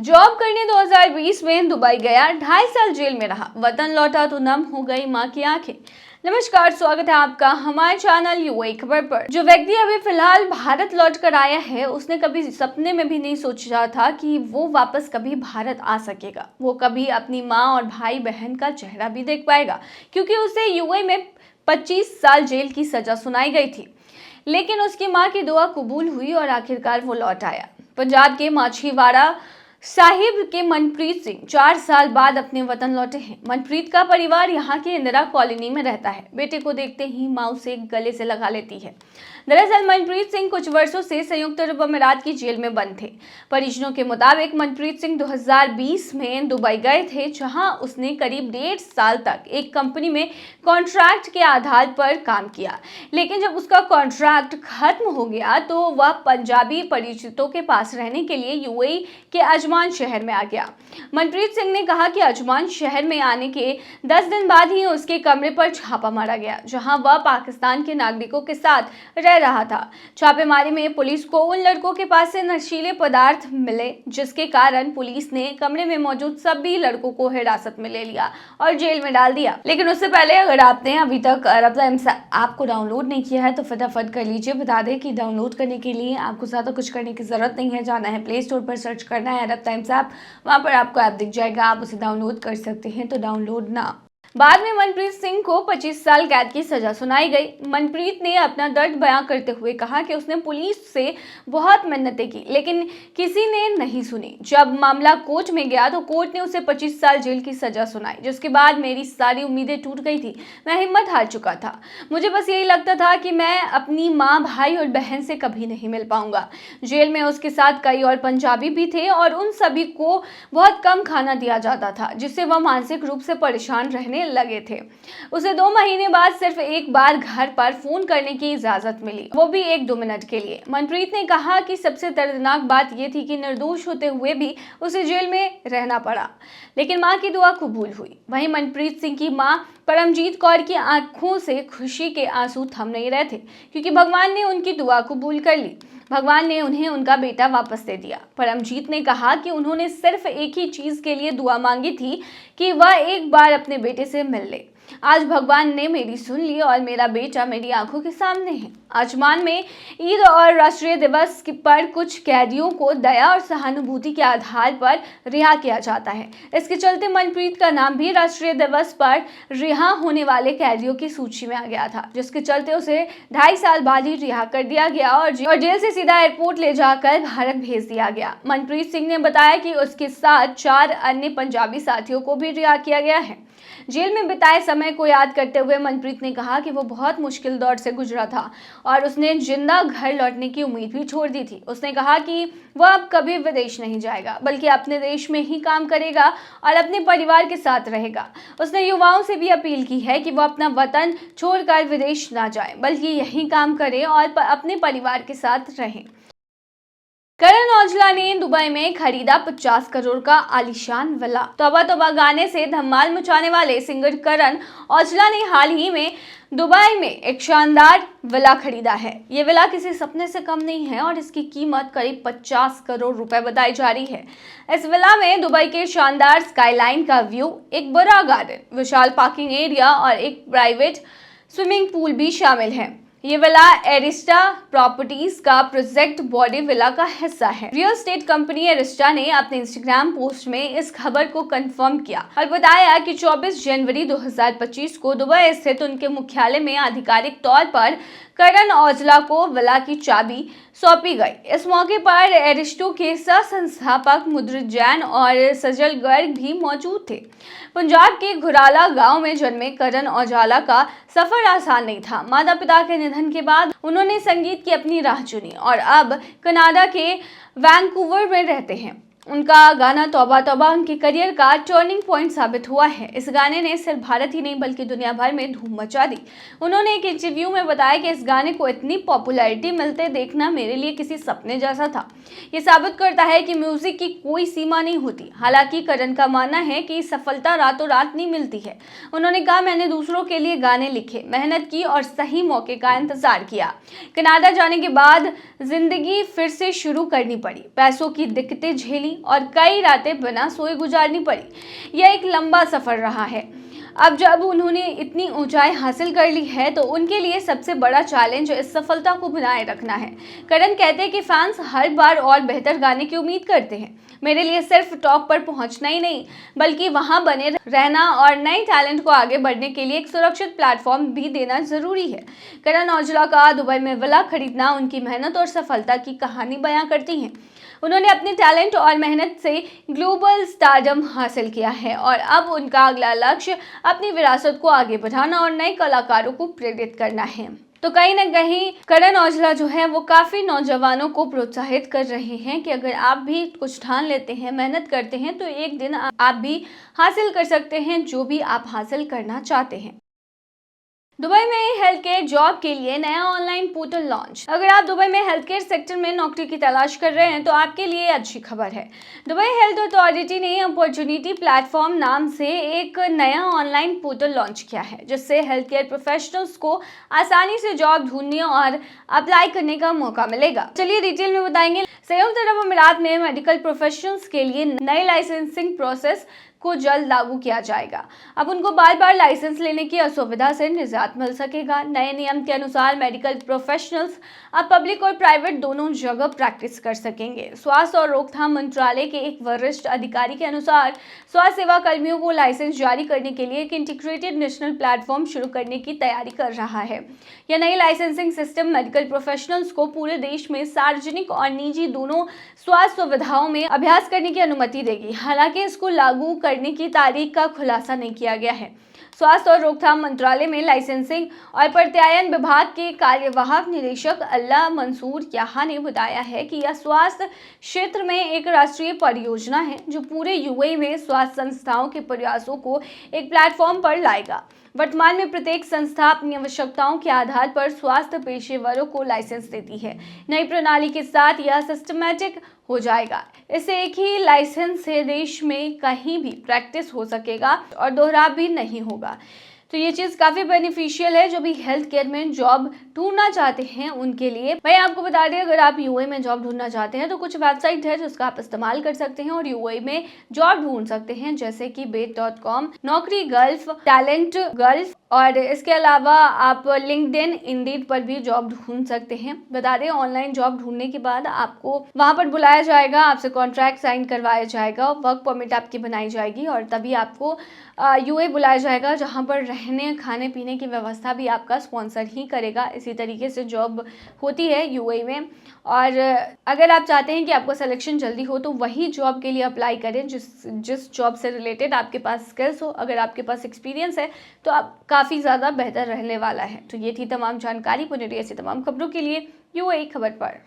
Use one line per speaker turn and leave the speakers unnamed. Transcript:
Job करने 2020 में Dubai गया, 2.5 साल जेल में रहा, वतन लौटा तो नम हो गई मां की आंखें। नमस्कार, स्वागत है आपका हमारे चैनल यूएई खबर पर। जो व्यक्ति अभी फिलहाल भारत लौट कर आया है, उसने कभी सपने में भी नहीं सोचा था कि वो वापस कभी भारत आ सकेगा। वो कभी अपनी माँ और भाई बहन का चेहरा भी देख पाएगा, क्योंकि उसे यूएई में 25 साल जेल की सजा सुनाई गई थी। लेकिन उसकी मां की दुआ कबूल हुई और आखिरकार वो लौट आया। पंजाब के माछीवाड़ा साहिब के मनप्रीत सिंह 4 साल बाद अपने वतन लौटे हैं। मनप्रीत का परिवार यहाँ के इंदिरा कॉलोनी में रहता है। बेटे को देखते ही माँ उसे गले से लगा लेती है। दरअसल मनप्रीत सिंह कुछ वर्षों से संयुक्त अरब अमीरात की जेल में बंद थे। परिजनों के मुताबिक मनप्रीत सिंह 2020 में दुबई गए थे, जहां उसने करीब 1.5 साल तक एक कंपनी में कॉन्ट्रैक्ट के आधार पर काम किया। लेकिन जब उसका कॉन्ट्रैक्ट खत्म हो गया तो वह पंजाबी परिचितों के पास रहने के लिए यूएई के अजमान शहर में आ गया। मनप्रीत सिंह ने कहा कि अजमान शहर में आने के 10 दिन बाद ही उसके कमरे पर छापा मारा गया, जहां वह पाकिस्तान के नागरिकों के साथ रह रहा था। छापेमारी में पुलिस को उन लड़कों के पास से नशीले पदार्थ मिले, जिसके कारण पुलिस ने कमरे में मौजूद सभी लड़कों को हिरासत में ले लिया और जेल में डाल दिया। लेकिन उससे पहले अगर आपने अभी तक अरब टाइम्स ऐप को डाउनलोड नहीं किया है तो फटाफट कर लीजिए। बता दें कि डाउनलोड करने के लिए आपको ज़्यादा कुछ करने की ज़रूरत नहीं है। जाना है प्ले स्टोर पर, सर्च करना है अरब टाइम्स ऐप, वहाँ पर आपको ऐप दिख जाएगा, आप उसे डाउनलोड कर सकते हैं। तो डाउनलोड ना। बाद में मनप्रीत सिंह को 25 साल कैद की सजा सुनाई गई। मनप्रीत ने अपना दर्द बयां करते हुए कहा कि उसने पुलिस से बहुत मिन्नतें की, लेकिन किसी ने नहीं सुनी। जब मामला कोर्ट में गया तो कोर्ट ने उसे 25 साल जेल की सजा सुनाई, जिसके बाद मेरी सारी उम्मीदें टूट गई थी। मैं हिम्मत हार चुका था। मुझे बस यही लगता था कि मैं अपनी माँ, भाई और बहन से कभी नहीं मिल पाऊंगा। जेल में उसके साथ कई और पंजाबी भी थे और उन सभी को बहुत कम खाना दिया जाता था, जिससे वह मानसिक रूप से परेशान रहने लगे थे। उसे 2 महीने बाद सिर्फ एक बार घर पर फोन करने की इजाजत मिली, वो भी 1-2 मिनट के लिए। मनप्रीत ने कहा कि सबसे दर्दनाक बात यह थी कि निर्दोष होते हुए भी उसे जेल में रहना पड़ा, लेकिन मां की दुआ कबूल हुई। वहीं मनप्रीत सिंह की मां परमजीत कौर की आंखों से खुशी के आंसू थम नहीं रहे थे, क्योंकि भगवान ने उनकी दुआ कबूल कर ली। भगवान ने उन्हें उनका बेटा वापस दे दिया। परमजीत ने कहा कि उन्होंने सिर्फ एक ही चीज के लिए दुआ मांगी थी कि वह एक बार अपने बेटे से मिल ले। आज भगवान ने मेरी सुन ली और मेरा बेटा मेरी आंखों के सामने है। आजमान में ईद और राष्ट्रीय दिवस पर कुछ कैदियों को दया और सहानुभूति के आधार पर रिहा किया जाता है। इसके चलते मनप्रीत का नाम भी राष्ट्रीय दिवस पर रिहा होने वाले कैदियों की सूची में आ गया था, जिसके चलते उसे 2.5 साल बाद ही रिहा कर दिया गया और जेल से सीधा एयरपोर्ट ले जाकर भारत भेज दिया गया। मनप्रीत सिंह ने बताया कि उसके साथ 4 अन्य पंजाबी साथियों को भी रिहा किया गया है। जेल में बिताए समय को याद करते हुए मनप्रीत ने कहा कि वो बहुत मुश्किल दौर से गुजरा था और उसने जिंदा घर लौटने की उम्मीद भी छोड़ दी थी। उसने कहा कि वह अब कभी विदेश नहीं जाएगा, बल्कि अपने देश में ही काम करेगा और अपने परिवार के साथ रहेगा। उसने युवाओं से भी अपील की है कि वो अपना वतन छोड़कर विदेश ना जाए, बल्कि यही काम करें और अपने परिवार के साथ रहें। करण औजला ने दुबई में खरीदा 50 करोड़ का आलीशान विला। तौबा तौबा गाने से धमाल मचाने वाले सिंगर करण औजला ने हाल ही में दुबई में एक शानदार विला खरीदा है। ये विला किसी सपने से कम नहीं है और इसकी कीमत करीब 50 करोड़ रुपए बताई जा रही है। इस विला में दुबई के शानदार स्काईलाइन का व्यू, एक बड़ा गार्डन, विशाल पार्किंग एरिया और एक प्राइवेट स्विमिंग पूल भी शामिल है। ये विला एरिस्टा प्रॉपर्टीज का प्रोजेक्ट बॉडी विला का हिस्सा है। रियल एस्टेट कंपनी एरिस्टा ने अपने इंस्टाग्राम पोस्ट में इस खबर को कंफर्म किया और बताया कि 24 जनवरी 2025 को दुबई स्थित उनके मुख्यालय में आधिकारिक तौर पर करण औजला को विला की चाबी सौंपी गई। इस मौके पर एरिस्टो के सह-संस्थापक मुद्रित जैन और सजल गर्ग भी मौजूद थे। पंजाब के घुराला गांव में जन्मे करण औजला का सफर आसान नहीं था। माता पिता के निधन के बाद उन्होंने संगीत की अपनी राह चुनी और अब कनाडा के वैंकूवर में रहते हैं। उनका गाना तौबा तौबा उनके करियर का टर्निंग पॉइंट साबित हुआ है। इस गाने ने सिर्फ भारत ही नहीं बल्कि दुनिया भर में धूम मचा दी। उन्होंने एक इंटरव्यू में बताया कि इस गाने को इतनी पॉपुलैरिटी मिलते देखना मेरे लिए किसी सपने जैसा था। ये साबित करता है कि म्यूजिक की कोई सीमा नहीं होती। हालांकि करण का मानना है कि सफलता रातों रात नहीं मिलती है। उन्होंने कहा, मैंने दूसरों के लिए गाने लिखे, मेहनत की और सही मौके का इंतजार किया। कनाडा जाने के बाद जिंदगी फिर से शुरू करनी पड़ी, पैसों की दिक्कतें झेली हुई और कई रातें बिना सोए गुजारनी पड़ी। यह एक लंबा सफर रहा है। अब जब उन्होंने इतनी ऊंचाई हासिल कर ली है तो उनके लिए सबसे बड़ा चैलेंज इस सफलता को बनाए रखना है। करण कहते हैं कि फैंस हर बार और बेहतर गाने की उम्मीद करते हैं। मेरे लिए सिर्फ टॉप पर पहुंचना ही नहीं बल्कि वहां बने रहना और नए टैलेंट को आगे बढ़ने के लिए एक सुरक्षित प्लेटफॉर्म भी देना जरूरी है। करण औजला का दुबई में विला खरीदना उनकी मेहनत और सफलता की कहानी बयां करती है। उन्होंने अपने टैलेंट और मेहनत से ग्लोबल स्टारडम हासिल किया है और अब उनका अगला लक्ष्य अपनी विरासत को आगे बढ़ाना और नए कलाकारों को प्रेरित करना है। तो कहीं ना कहीं करण औजला जो है वो काफ़ी नौजवानों को प्रोत्साहित कर रहे हैं कि अगर आप भी कुछ ठान लेते हैं, मेहनत करते हैं तो एक दिन आप भी हासिल कर सकते हैं जो भी आप हासिल करना चाहते हैं। दुबई में हेल्थ केयर जॉब के लिए नया ऑनलाइन पोर्टल लॉन्च। अगर आप दुबई में हेल्थ केयर सेक्टर में नौकरी की तलाश कर रहे हैं तो आपके लिए अच्छी खबर है। दुबई हेल्थ अथॉरिटी ने अपॉर्चुनिटी प्लेटफॉर्म नाम से एक नया ऑनलाइन पोर्टल लॉन्च किया है जिससे हेल्थ केयर प्रोफेशनल्स को आसानी से जॉब ढूंढने और अप्लाई करने का मौका मिलेगा। चलिए डिटेल में बताएंगे। संयुक्त अरब अमीरात में मेडिकल प्रोफेशनल्स के लिए नई लाइसेंसिंग प्रोसेस को जल्द लागू किया जाएगा। अब उनको बार बार लाइसेंस लेने की असुविधा से निजात मिल सकेगा। नए नियम के अनुसार मेडिकल प्रोफेशनल्स अब पब्लिक और प्राइवेट दोनों जगह प्रैक्टिस कर सकेंगे। स्वास्थ्य और रोकथाम मंत्रालय के एक वरिष्ठ अधिकारी के अनुसार स्वास्थ्य सेवा कर्मियों को लाइसेंस जारी करने के लिए एक इंटीग्रेटेड नेशनल प्लेटफॉर्म शुरू करने की तैयारी कर रहा है। यह नई लाइसेंसिंग सिस्टम मेडिकल प्रोफेशनल्स को पूरे देश में सार्वजनिक और निजी दोनों स्वास्थ्य सुविधाओं में अभ्यास करने की अनुमति देगी। हालांकि इसको लागू करने की तारीख का खुलासा नहीं किया गया है। स्वास्थ्य और रोकथाम मंत्रालय में लाइसेंसिंग और प्रत्यायन विभाग के कार्यवाहक निदेशक अल्लाह मंसूर यहाँ ने बताया है कि यह स्वास्थ्य क्षेत्र में एक राष्ट्रीय परियोजना है जो पूरे यूएई में स्वास्थ्य संस्थाओं के प्रयासों को एक प्लेटफॉर्म पर लाएगा। वर्तमान में प्रत्येक संस्था अपनी आवश्यकताओं के आधार पर स्वास्थ्य पेशेवरों को लाइसेंस देती है। नई प्रणाली के साथ यह सिस्टमैटिक हो जाएगा। इससे एक ही लाइसेंस से देश में कहीं भी प्रैक्टिस हो सकेगा और दोहराव भी नहीं होगा। तो ये चीज़ काफ़ी बेनिफिशियल है जो भी हेल्थ केयर में जॉब ढूंढना चाहते हैं उनके लिए। मैं आपको बता दें अगर आप यूएई में जॉब ढूंढना चाहते हैं तो कुछ वेबसाइट है जिसका आप इस्तेमाल कर सकते हैं और यूएई में जॉब ढूंढ सकते हैं जैसे कि bait.com, नौकरी गल्फ, टैलेंट गल्फ और इसके अलावा आप लिंक्डइन, इंडीड पर भी जॉब ढूंढ सकते हैं। बता दें ऑनलाइन जॉब ढूंढने के बाद आपको वहां पर बुलाया जाएगा, आपसे कॉन्ट्रैक्ट साइन करवाया जाएगा, वर्क परमिट आपकी बनाई जाएगी और तभी आपको यूएई बुलाया जाएगा जहां पर रहने खाने पीने की व्यवस्था भी आपका स्पॉन्सर ही करेगा। इसी तरीके से जॉब होती है यूएई में। और अगर आप चाहते हैं कि आपको सिलेक्शन जल्दी हो तो वही जॉब के लिए अप्लाई करें जिस जॉब से रिलेटेड आपके पास स्किल्स हो। अगर आपके पास एक्सपीरियंस है तो आप काफ़ी ज़्यादा बेहतर रहने वाला है। तो ये थी तमाम जानकारी। पुनः ऐसी तमाम खबरों के लिए यूएई खबर पर।